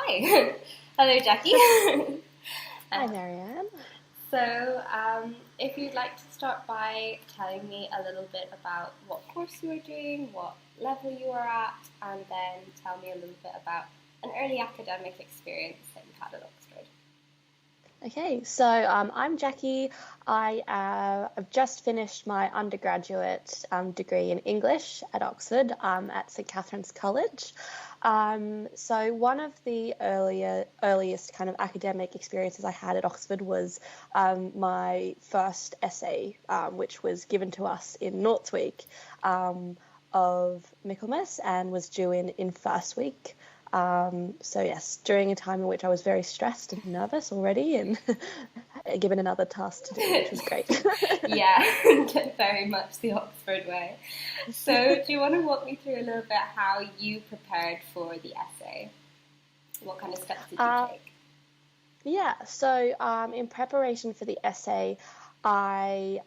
Hi. Hello, Jackie. Hi, Marianne. So, if you'd like to start by telling me a little bit about what course you are doing, what level you are at, and then tell me a little bit about an early academic experience that you had at Oxford. Okay, so I'm Jackie. I've just finished my undergraduate degree in English at Oxford at St Catherine's College. So one of the earliest kind of academic experiences I had at Oxford was my first essay, which was given to us in North's Week of Michaelmas and was due in first week. So yes, during a time in which I was very stressed and nervous already and given another task to do, which was great. Yeah, very much the Oxford way. So, do you want to walk me through a little bit how you prepared for the essay? What kind of steps did you take? Yeah, so in preparation for the essay, I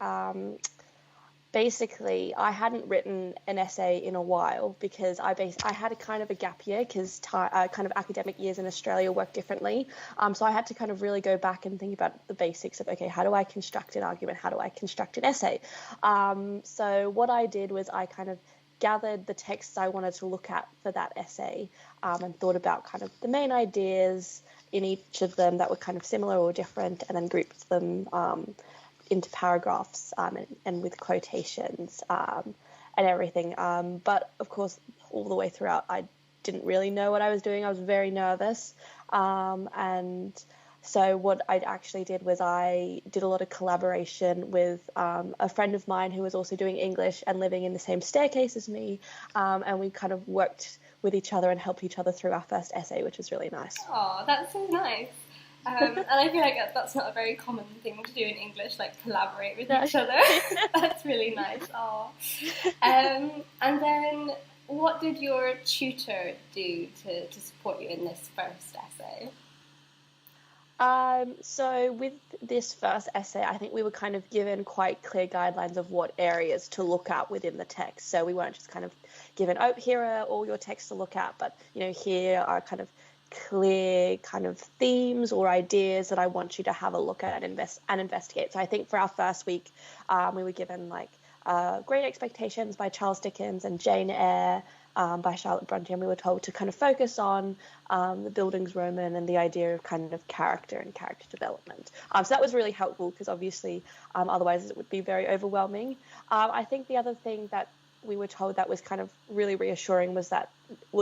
basically I hadn't written an essay in a while because I had a kind of a gap year because kind of academic years in Australia work differently. So I had to kind of really go back and think about the basics of, okay, how do I construct an argument? How do I construct an essay? So what I did was I kind of gathered the texts I wanted to look at for that essay and thought about kind of the main ideas in each of them that were kind of similar or different, and then grouped them into paragraphs and with quotations and everything. But of course, all the way throughout, I didn't really know what I was doing. I was very nervous. And so what I actually did was I did a lot of collaboration with a friend of mine who was also doing English and living in the same staircase as me. And we kind of worked with each other and helped each other through our first essay, which was really nice. Oh, that's so nice. And I feel like that's not a very common thing to do in English, like collaborate with each other. That's really nice. Oh. And then what did your tutor do to support you in this first essay? So with this first essay, I think we were kind of given quite clear guidelines of what areas to look at within the text. So we weren't just kind of given, oh, here are all your texts to look at, but, here are kind of clear kind of themes or ideas that I want you to have a look at and investigate. So I think for our first week, we were given like Great Expectations by Charles Dickens and Jane Eyre by Charlotte Bronte, and we were told to kind of focus on the Bildungsroman and the idea of kind of character and character development. So that was really helpful because obviously otherwise it would be very overwhelming. I think the other thing that we were told that was kind of really reassuring was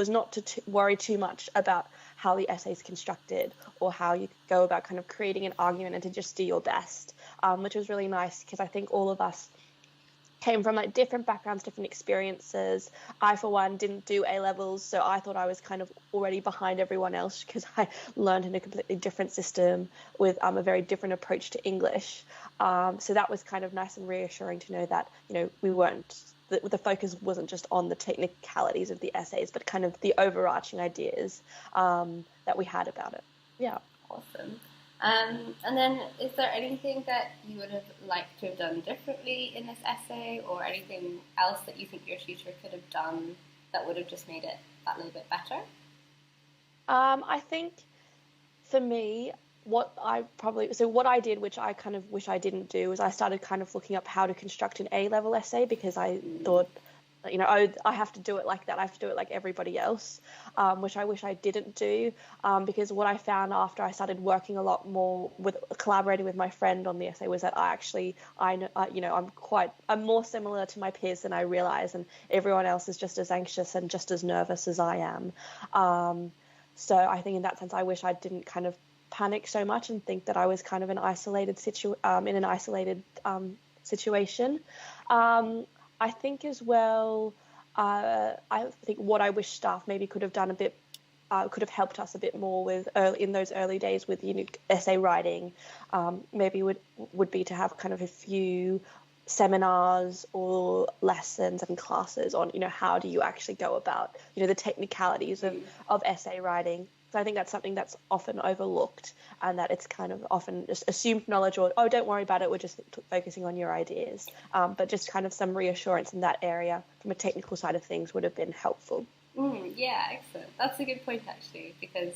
not to worry too much about how the essay is constructed or how you go about kind of creating an argument, and to just do your best, which was really nice because I think all of us came from like different backgrounds, different experiences. I, for one, didn't do A-levels, so I thought I was kind of already behind everyone else because I learned in a completely different system with a very different approach to English. So that was kind of nice and reassuring to know that, we weren't, the focus wasn't just on the technicalities of the essays, but kind of the overarching ideas that we had about it. Yeah. Awesome. And then, is there anything that you would have liked to have done differently in this essay, or anything else that you think your tutor could have done that would have just made it that little bit better? I think for me, what I did, which I kind of wish I didn't do, is I started kind of looking up how to construct an A-level essay because I thought, oh, I have to do it like that. I have to do it like everybody else, which I wish I didn't do, because what I found after I started working a lot more with collaborating with my friend on the essay was that I'm more similar to my peers than I realize, and everyone else is just as anxious and just as nervous as I am. So I think in that sense, I wish I didn't kind of panic so much and think that I was kind of in an isolated situation. I think as well, I think what I wish staff maybe could have done could have helped us a bit more with in those early days with essay writing. Maybe would be to have kind of a few seminars or lessons and classes on how do you actually go about the technicalities of essay writing. So I think that's something that's often overlooked, and that it's kind of often just assumed knowledge, or, oh, don't worry about it, we're just focusing on your ideas. But just kind of some reassurance in that area from a technical side of things would have been helpful. Yeah, excellent. That's a good point, actually, because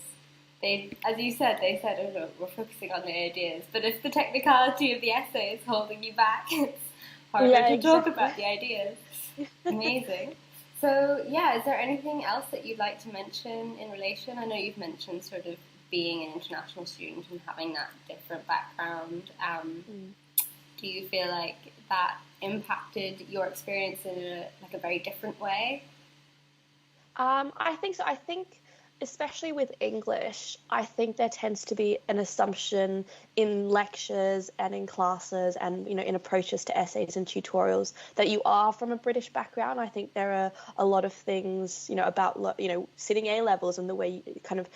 they, as you said, they said, oh no, we're focusing on the ideas. But if the technicality of the essay is holding you back, it's harder Yeah, to talk exactly. about the ideas. Amazing. So yeah, is there anything else that you'd like to mention in relation? I know you've mentioned sort of being an international student and having that different background. Do you feel like that impacted your experience in a very different way? I think so. I think, especially with English, I think there tends to be an assumption in lectures and in classes and, in approaches to essays and tutorials that you are from a British background. I think there are a lot of things, about, sitting A levels and the way you kind of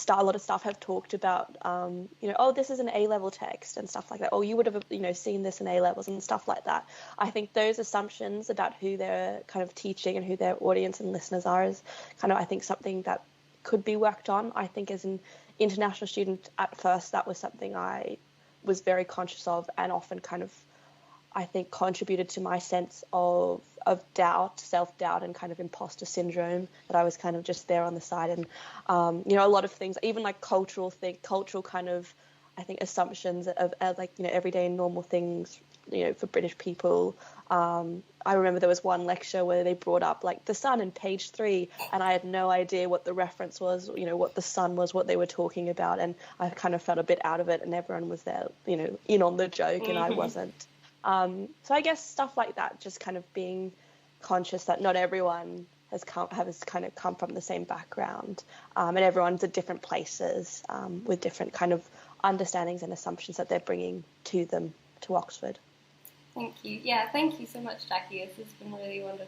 a lot of staff have talked about, oh, this is an A-level text and stuff like that. Oh, you would have, seen this in A-levels and stuff like that. I think those assumptions about who they're kind of teaching and who their audience and listeners are is kind of, I think, something that could be worked on. I think as an international student at first, that was something I was very conscious of and often kind of, I think, contributed to my sense of doubt, self-doubt, and kind of imposter syndrome, that I was kind of just there on the side. And, a lot of things, even like cultural kind of, I think, assumptions of like, everyday normal things, for British people. I remember there was one lecture where they brought up like the sun in page 3, and I had no idea what the reference was, what the sun was, what they were talking about. And I kind of felt a bit out of it, and everyone was there, in on the joke, and I wasn't. So I guess stuff like that, just kind of being conscious that not everyone has kind of come from the same background, and everyone's at different places, with different kind of understandings and assumptions that they're bringing to them to Oxford. Thank you. Yeah, thank you so much, Jackie. This has been really wonderful.